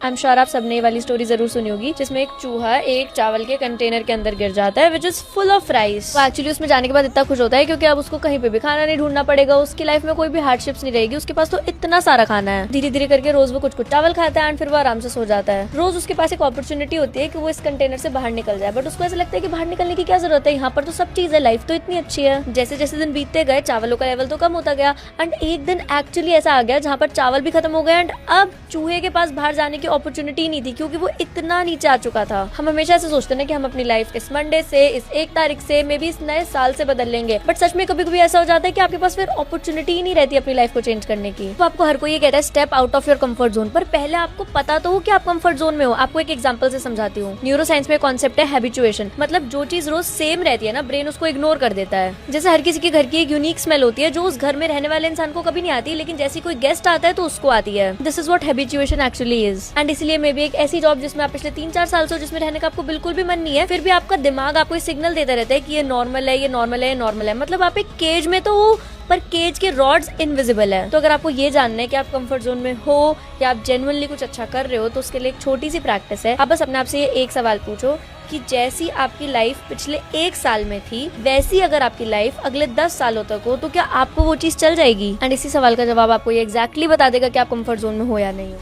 I am sure आप सबने ये वाली स्टोरी जरूर सुनी होगी, जिसमें एक चूहा एक चावल के कंटेनर के अंदर गिर जाता है which is full of rice. वो एक्चुअली उसमें जाने के बाद इतना खुश होता है क्योंकि अब उसको कहीं पे भी खाना नहीं ढूंढना पड़ेगा, उसकी लाइफ में कोई भी हार्डशिप्स नहीं रहेगी, उसके पास तो इतना सारा खाना है। धीरे धीरे करके रोज वो कुछ कुछ चावल खाता है एंड फिर वो आराम से सो जाता है। रोज उसके पास एक अपॉर्चुनिटी होती है कि वो इस कंटेनर से बाहर निकल जाए, बट उसको ऐसा लगता है कि बाहर निकलने की क्या जरूरत है, यहाँ पर तो सब चीज है, लाइफ तो इतनी अच्छी है। जैसे जैसे दिन बीतते गए चावलों का लेवल तो कम होता गया एंड एक दिन एक्चुअली ऐसा आ गया जहाँ पर चावल भी खत्म हो गए एंड अब चूहे के पास बाहर जाने की अपॉर्चुनिटी नहीं थी क्योंकि वो इतना नीचे आ चुका था। हम हमेशा ऐसे सोचते हैं कि हम अपनी लाइफ इस मंडे से, इस 1 तारीख से, मे बी इस नए साल से बदल लेंगे, बट सच में कभी कभी ऐसा हो जाता है कि आपके पास फिर अपॉर्चुनिटी ही नहीं रहती अपनी लाइफ को चेंज करने की। तो आपको हर कोई ये कहता है step out of your comfort zone, पर पहले आपको पता तो हो कि आप कंफर्ट जोन में हो। आपको एक एग्जांपल से समझाती हूँ। न्यूरो साइंस में कॉन्सेप्ट है हैबिचुएशन, मतलब जो चीज रोज सेम रहती है ना, ब्रेन उसको इग्नोर कर देता है। जैसे हर किसी के घर की एक यूनिक स्मेल होती है जो उस घर में रहने वाले इंसान को कभी नहीं आती, लेकिन जैसे कोई गेस्ट आता है तो उसको आती है। This is what habituation actually is. And इसलिए मे बी एक ऐसी जॉब जिसमें आप पिछले 3-4 साल से, जिसमें रहने का आपको बिल्कुल भी मन नहीं है, फिर भी आपका दिमाग आपको सिग्नल देता रहता है कि ये नॉर्मल है, ये नॉर्मल है, ये नॉर्मल है। मतलब आप एक केज में तो हो पर केज के रॉड्स इनविजिबल है। तो अगर आपको ये जानना है कि आप कंफर्ट जोन में हो या आप जेन्युइनली कुछ अच्छा कर रहे हो, तो उसके लिए एक छोटी सी प्रैक्टिस है। आप बस अपने आप से ये एक सवाल पूछो कि जैसी आपकी लाइफ पिछले 1 साल में थी, वैसी अगर आपकी लाइफ अगले 10 सालों तक हो तो क्या आपको वो चीज चल जाएगी? एंड इसी सवाल का जवाब आपको ये एग्जैक्टली बता देगा कि आप कंफर्ट जोन में हो या नहीं हो।